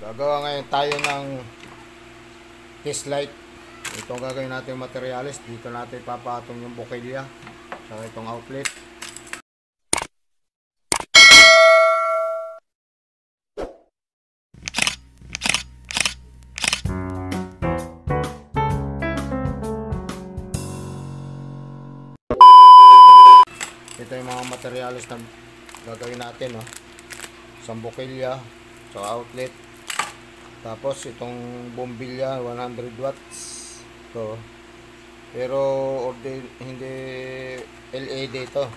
Gagawa ngayon tayo ng test light. Itong gagawin natin yung materials. Dito natin papatong yung bokilya sa itong outlet. Ito yung mga materials na gagawin natin, no? Isang bokilya sa outlet. Tapos itong bombilya 100 watts to. Pero hindi LED ito.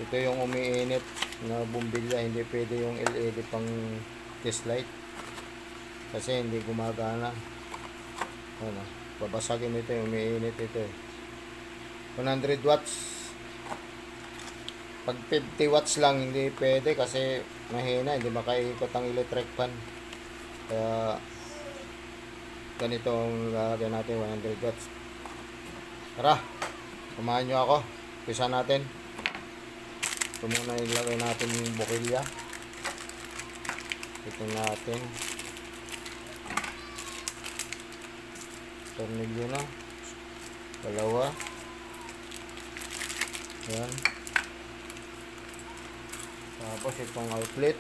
Ito yung umiinit na bombilya, hindi pwede yung LED pang test light kasi hindi gumagana. Ano, babasagin ito, yung umiinit ito. 100 watts. Pag 50 watts lang hindi pwede kasi mahina, hindi makaikot ang electric fan. Kaya ganito ang lagyan natin, 100 watts. Tara, samahan nyo ako. Pisa natin. Ito muna ilagay natin yung bokilya. Ito natin. Tornilyo na. Dalawa. Yan. Tapos itong outlet.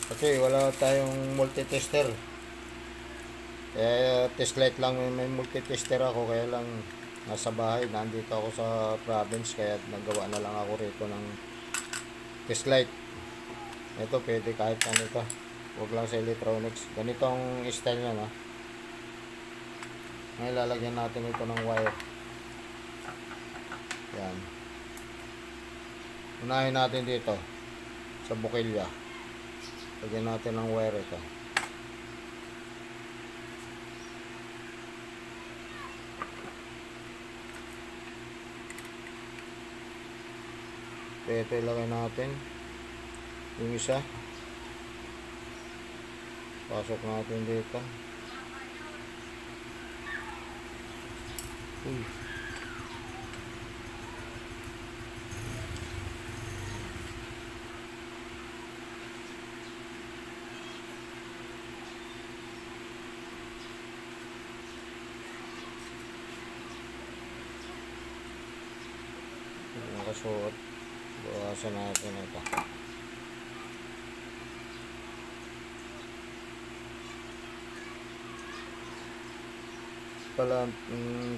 Kasi wala tayong multi-tester. Kaya test light lang, may multi-tester ako. Kaya lang nasa bahay, nandito ako sa province. Kaya nagawa na lang ako rito ng test light. Ito pwede kahit ano ito. Huwag lang sa electronics. Ganito ang style nya, no? Ngayon lalagyan natin ito ng wire. Yan. Unahin natin dito sa bokilya. Lagyan natin ng wire ito. Ito ilagay natin. Yung isa. Pasok natin dito. Nakasuot. Bawasan natin ito. Pala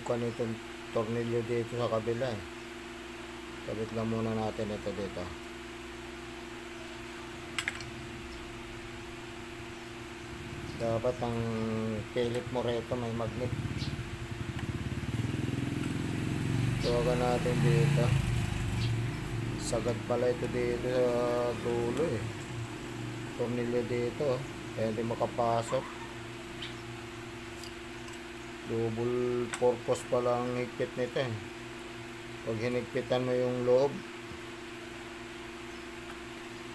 kung itong tornilyo dito sa kabila eh. Kabit lang muna natin ito dito. Dapat ang pilit mo rito may magnet. Tuwagan natin dito. Sagad pala ito dito sa dulo eh. Tornilyo dito. Kaya hindi makapasok. Double purpose pala ang higpit nito eh. Pag hinigpitan mo yung loob.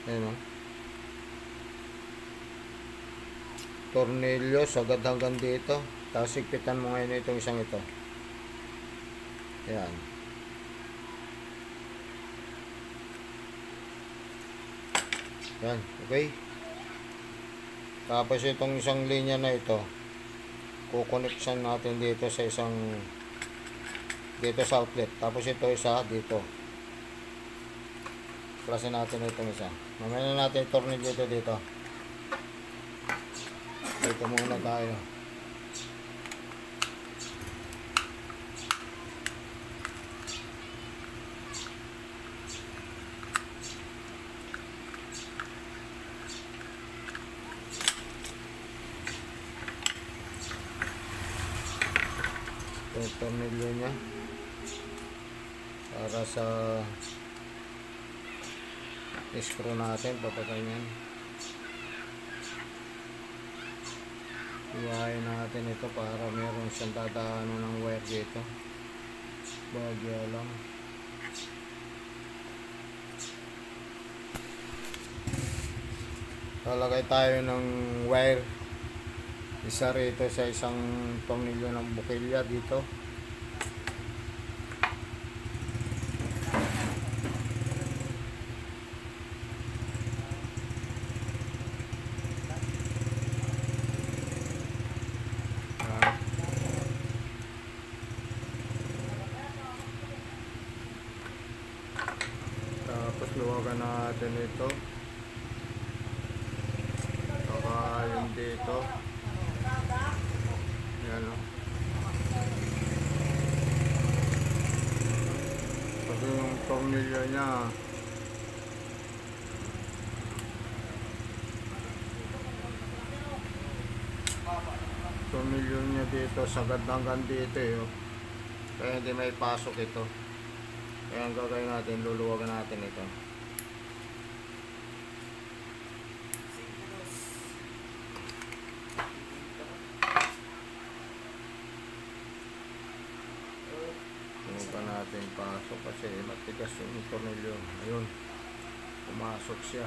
Ayan o. Tornilyo, sagad hanggang dito. Tapos higpitan mo ngayon itong isang ito. Ayan. Yan, okay. Tapos itong isang linya na ito, kukoneksan natin dito sa isang dito sa outlet. Tapos ito isa dito. Klasin natin itong isa. Mamaya na natin tornilyo dito. Dito muna tayo. Ito yung tornilyo nya para sa screw natin, papatay yan. Iwain natin ito para meron siyang dadaanan ng wire dito. Bagya lang. Lalagay tayo ng wire. Isa rito sa isang tornilyo ng bokilya dito. luwagan natin ito. Saka yung dito. Yan o. Kasi yung tornilyo niya, dito sagad hanggang dito eh. Oh. Kaya hindi may pasok ito. Kaya ang gagawin natin, luluwagan natin ito. Huwag natin pasok kasi matigas yung tornilyo. Ayun, pumasok siya.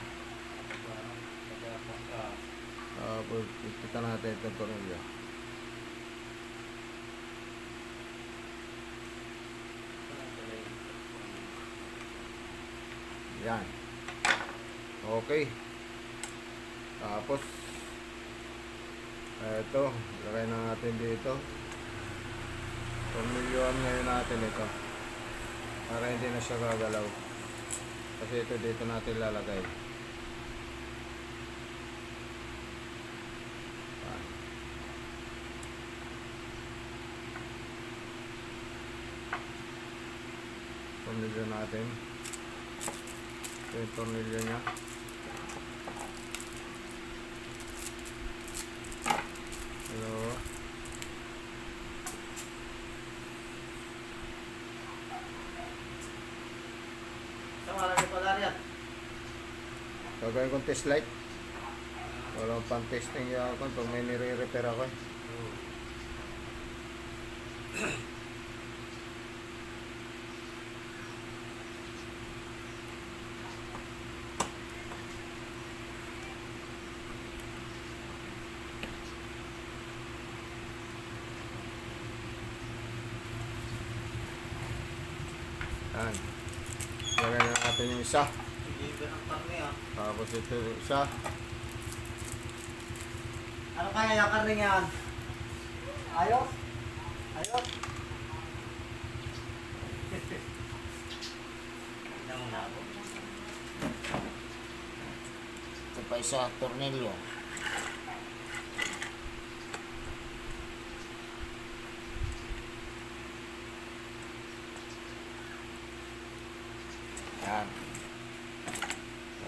Tapos kita natin itong tornilyo. Yan. Okay. Tapos ito, lagay na natin dito. Tornilyoan ngayon natin ito para hindi na siya gagalaw. Kasi ito dito natin lalagay. Tornilyo natin. Ito yung tornilyo nya. Hello. Gagawin kong test light. Walang pang testing yung ako pag may nire-repair ako eh. Yan. Lagyan na natin yung isa. Tapos ito yung isa. Ano kaya yung karne yan? Ayos? Ayos? Ito pa isa, tornilyo. Yan.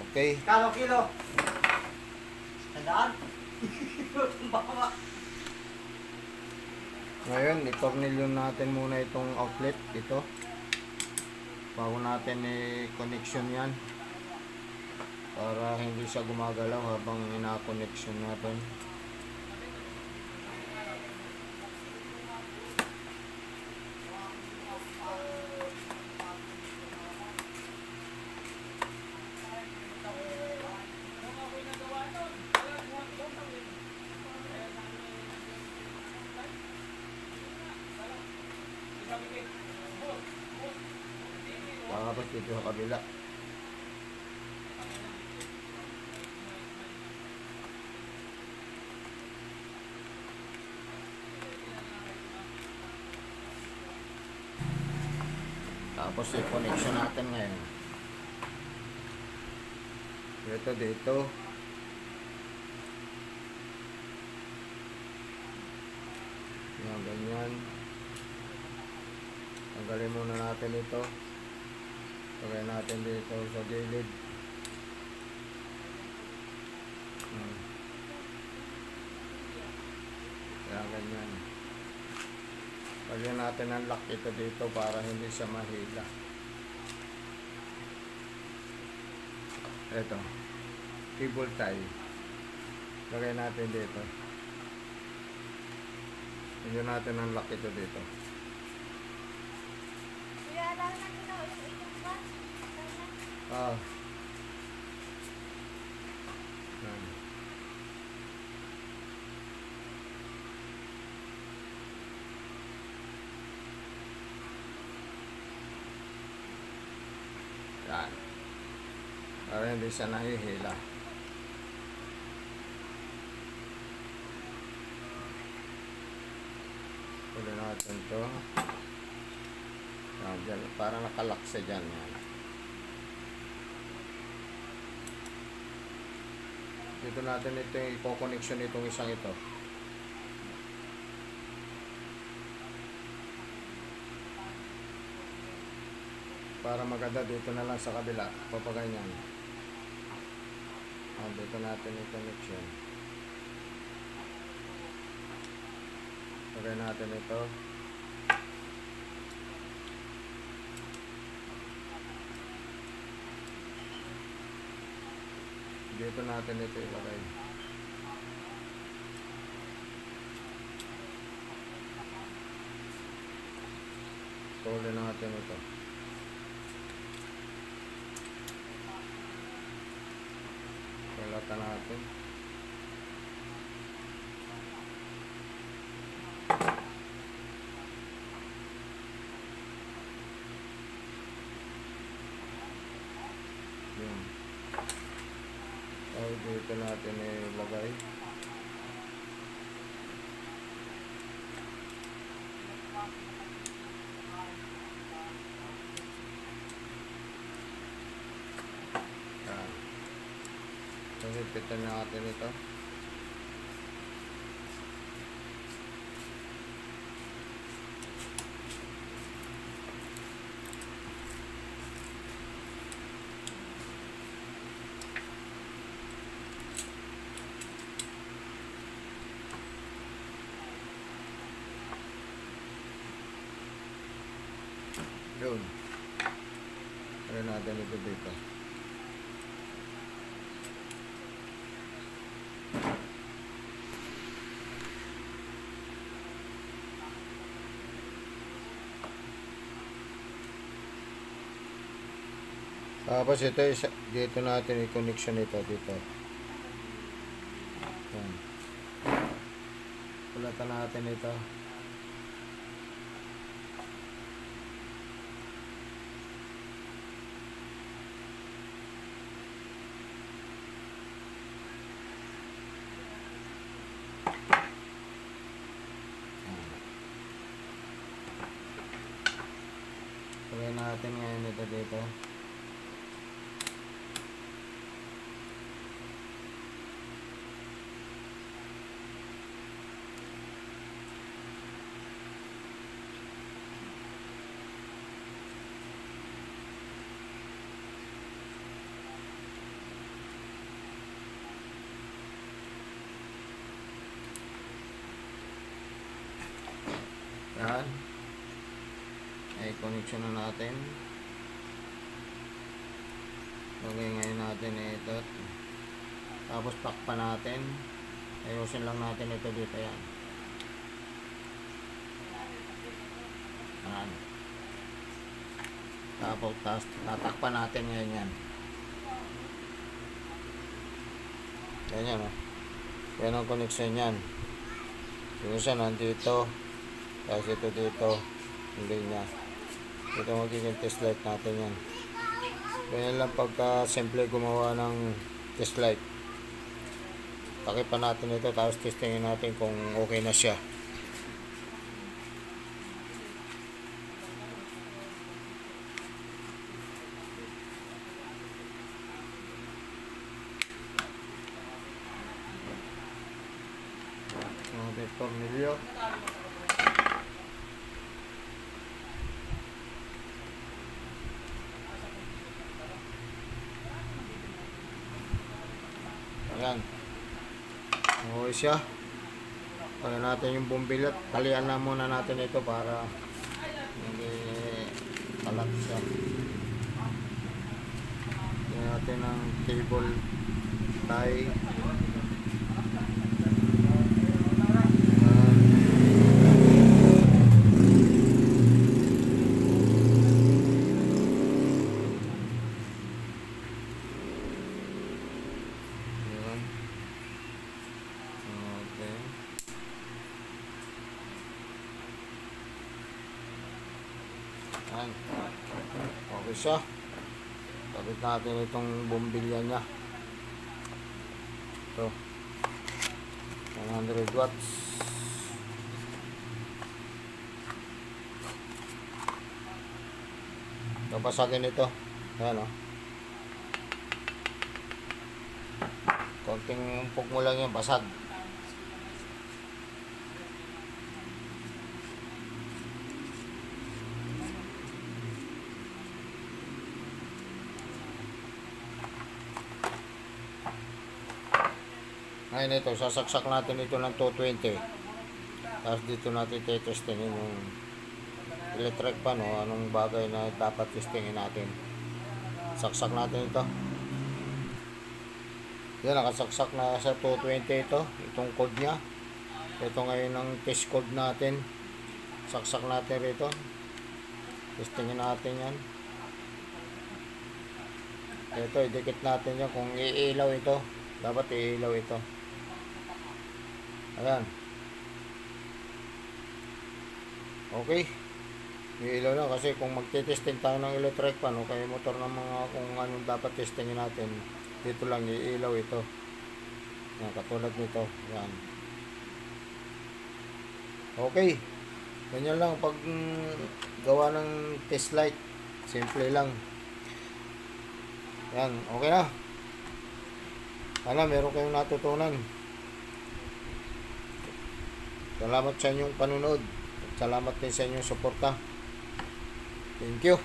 Okay. Kilo? Tandaan? Baka. Ngayon, itornilyo natin muna itong outlet ito. Bago natin i-connection yan. Para hindi siya gumagalaw habang ina-connection natin. Tapos dito sa kabila. Tapos i-connection natin ngayon. Ito dito. Yan, ganyan. Tanggalin muna natin ito. Lagay natin dito sa gilid. Kaya ganyan. Lagyan natin ang lock ito dito para hindi siya mahila. Ito. Cable tie. Lagay natin dito. Lagyan natin ang lock ito dito. Ah. Yan. Para hindi siya nahihila. Pwede natin ito. Yan, dyan, para nakalak siya dyan. Yan. Dito natin ito yung ipo-connection itong isang ito. Para maganda dito na lang sa kabila. Papaganyan. Dito natin yung connection. Lagay natin ito. Dito natin ito ilagay. Tuloy natin ito. Kulatan natin. Yun. Ay, dito natin ilagay. Yan. Pagpipitan natin ito. Yun. Ano natin ito dito. Tapos ito, dito natin i-connection ito dito. Yan. Pulatan natin ito. Pulay natin ngayon ito dito. Yan. Ay, connection na natin. Lagay ngayon natin ito. Tapos takpan natin. Ayusin lang natin ito dito. Yan. Yan. Tapos tatakpan natin ngayon yan. Ganyan o. Yan ang connection yan. Yung isa nandito. Tapos ito dito. Hindi niya. Ito magiging test light natin yan. Ganyan lang pagka simple gumawa ng test light. Takipan natin ito. Tapos testingin natin kung okay na siya. Mga tornilyo. Ayan. Okay siya. Pagyan natin yung bumbilya. Talian na muna natin ito para hindi kalat siya. Pagyan natin ng cable tie. Ayan. Okay siya. Tapos natin itong bumbilya niya. Ito. 100 watts. Napasagin ito. Ayan o. Konting umpok mo lang yan, basag. Ngayon ito, sasaksak natin ito ng 220. Tapos dito natin testingin yung electric pan, o anong bagay na dapat testingin natin. Saksak natin ito. Yan, nakasaksak na sa 220 ito. Itong code nya. Ito ngayon ang test code natin. Saksak natin rito. Testingin natin yan. Ito, idikit natin yan. Kung iilaw ito, dapat iilaw ito. Ayan. Okay. Iilaw lang kasi kung magtitesting tayo ng electric pan o kaya motor ng mga kung anong dapat testingin natin, dito lang iilaw ito. Yan, katulad nito. Yan. Okay. Ganyan lang pag gawa ng test light. Simple lang. Yan. Okay na. Sana meron kayong natutunan. Salamat sa inyong panunood. Salamat din sa inyong suporta. Thank you.